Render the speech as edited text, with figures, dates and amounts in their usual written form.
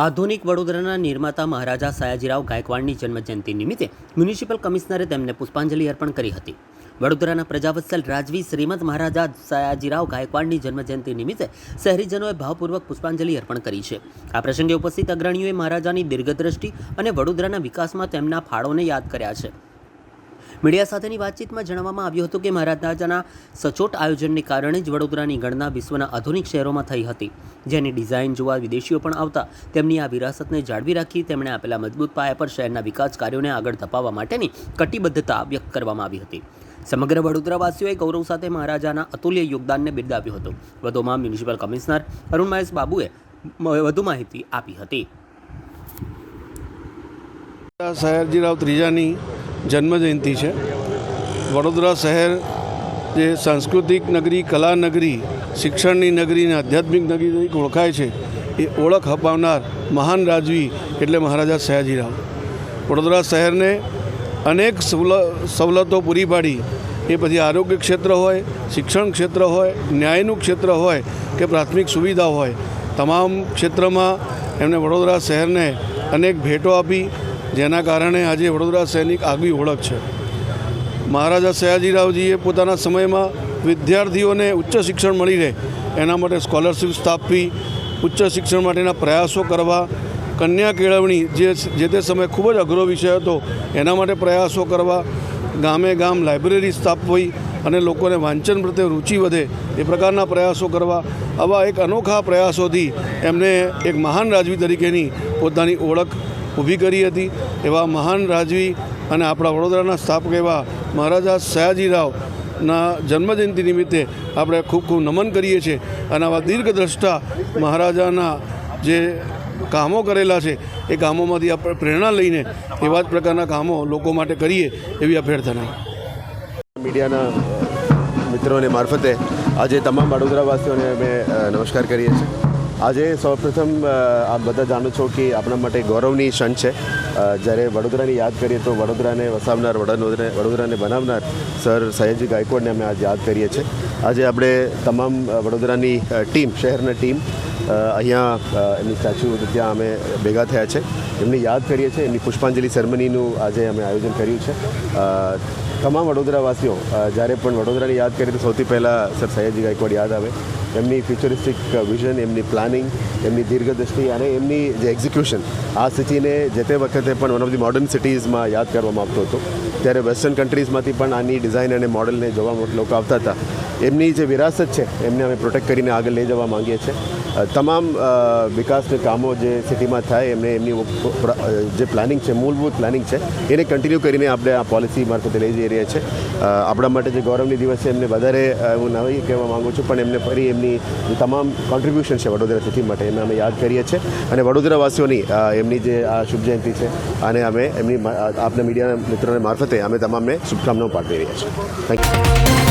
આધુનિક વડોદરાના નિર્માતા મહારાજા સયાજીરાવ ગાયકવાડની જન્મજયંતિ નિમિત્તે મ્યુનિસિપલ કમિશનરે તેમને પુષ્પાંજલિ અર્પણ કરી હતી। વડોદરાના પ્રજાવત્સલ રાજવી શ્રીમદ મહારાજા સયાજીરાવ ગાયકવાડની જન્મજયંતિ નિમિત્તે શહેરીજનોએ ભાવપૂર્વક પુષ્પાંજલિ અર્પણ કરી છે। આ પ્રસંગે ઉપસ્થિત અગ્રણીઓએ મહારાજાની દીર્ઘદ્રષ્ટિ અને વડોદરાના વિકાસમાં તેમના ફાળોને યાદ કર્યા છે। મીડિયા સાથેની વાતચીતમાં જણાવવામાં આવ્યું હતું કે મહારાજાના સચોટ આયોજનને કારણે જ વડોદરાની ગણના વિશ્વના આધુનિક શહેરોમાં થઈ હતી, જેની ડિઝાઇન જોવા વિદેશીઓ પણ આવતા। તેમની આ વિરાસતને જાળવી રાખી તેમણે આપેલા મજબૂત પાયા પર શહેરના વિકાસ કાર્યોને આગળ ધપાવવા માટેની કટિબદ્ધતા વ્યક્ત કરવામાં આવી હતી। સમગ્ર વડોદરાવાસીઓએ ગૌરવ સાથે મહારાજાના અતુલ્ય યોગદાનને બિરદાવ્યું હતું। વધુમાં મ્યુનિસિપલ કમિશનર અરુણ મહેશ બાબુએ વધુ માહિતી આપી હતી। સયાજીરાવ ત્રીજાની જન્મજયંતિ છે। વડોદરા શહેર જે સાંસ્કૃતિક નગરી, કલા નગરી, શિક્ષણની નગરી અને આધ્યાત્મિક નગરી તરીકે ઓળખાય છે, એ ઓળખ અપાવનાર મહાન રાજવી એટલે મહારાજા સયાજીરાવ। વડોદરા શહેરને અનેક સવલતો પૂરી પાડી, એ પછી આરોગ્ય ક્ષેત્ર હોય, શિક્ષણ ક્ષેત્ર હોય, ન્યાયનું ક્ષેત્ર હોય કે પ્રાથમિક સુવિધા હોય, તમામ ક્ષેત્રમાં એમણે વડોદરા શહેરને અનેક ભેટો આપી, જેના કારણે આજે વડોદરા શહેરની આગવી ઓળખ છે। મહારાજા સયાજીરાવજીએ પોતાના સમયમાં વિદ્યાર્થીઓને ઉચ્ચ શિક્ષણ મળી રહે એના માટે સ્કોલરશિપ સ્થાપવી, ઉચ્ચ શિક્ષણ માટેના પ્રયાસો કરવા, કન્યા કેળવણી જે તે સમયે ખૂબ જ અઘરો વિષય હતો એના માટે પ્રયાસો કરવા, ગામે ગામ લાઇબ્રેરી સ્થાપવી અને લોકોને વાંચન પ્રત્યે રુચિ વધે એ પ્રકારના પ્રયાસો કરવા, આવા એક અનોખા પ્રયાસોથી એમને એક મહાન રાજવી તરીકેની પોતાની ઓળખ ઊભી કરી હતી। એવા મહાન રાજવી અને આપણા વડોદરાના સ્થાપક એવા મહારાજા સયાજીરાવના જન્મજયંતિ નિમિત્તે આપણે ખૂબ ખૂબ નમન કરીએ છીએ અને આવા દીર્ઘદ્રષ્ટા મહારાજાના જે કામો કરેલા છે એ કામોમાંથી આપણે પ્રેરણા લઈને એવા જ પ્રકારના કામો લોકો માટે કરીએ એવી અભ્યર્થના। મીડિયાના મિત્રોને મારફતે આજે તમામ વડોદરાવાસીઓને અમે નમસ્કાર કરીએ છીએ। આજે સૌપ્રથમ આપ બધા જાણો છો કે આપણા માટે ગૌરવની ક્ષણ છે। જ્યારે વડોદરાની યાદ કરીએ તો વડોદરાને વસાવનાર, વડોદરાને બનાવનાર સર સયાજી ગાયકવાડને અમે આજે યાદ કરીએ છીએ। આજે આપણે તમામ વડોદરાની ટીમ, શહેરના ટીમ અહીંયા એમની સ્ટેચ્યુ ત્યાં અમે ભેગા થયા છે, એમની યાદ કરીએ છીએ। એમની પુષ્પાંજલિ સેરેમનીનું આજે અમે આયોજન કર્યું છે। તમામ વડોદરાવાસીઓ જ્યારે પણ વડોદરાની યાદ કરીએ તો સૌથી પહેલાં સર સયાજી ગાયકવાડ યાદ આવે। એમની ફ્યુચરિસ્ટિક વિઝન, એમની પ્લાનિંગ, એમની દીર્ઘદ્રષ્ટિ અને એમની જે એક્ઝિક્યુશન, આ સિટીને જે તે વખતે પણ વન ઓફ ધી મોડર્ન સિટીઝમાં યાદ કરવામાં આવતો હતો, ત્યારે વેસ્ટર્ન કન્ટ્રીઝમાંથી પણ આની ડિઝાઇન અને મોડલને જોવા લોકો આવતા હતા। એમની જે વિરાસત છે એમને અમે પ્રોટેક્ટ કરીને આગળ લઈ જવા માંગીએ છીએ। તમામ વિકાસના કામો જે સિટીમાં થાય એમને એમની જે પ્લાનિંગ છે, મૂળભૂત પ્લાનિંગ છે, એને કન્ટિન્યુ કરીને આપણે આ પોલિસી મારફતે લઈ જઈ રહ્યા છીએ। આપણા માટે જે ગૌરવની દિવસ છે એમને વધારે હું નહીં કહેવા માગું છું, પણ એમને ફરી એમની જે તમામ કોન્ટ્રીબ્યુશન છે વડોદરા સિટી માટે એને અમે યાદ કરીએ છીએ અને વડોદરાવાસીઓની એમની જે આ શુભ જયંતિ છે આને અમે એમની આપના મીડિયાના મિત્રોને મારફતે અમે તમામને શુભકામનાઓ પાઠવી રહ્યા છીએ। Thank you.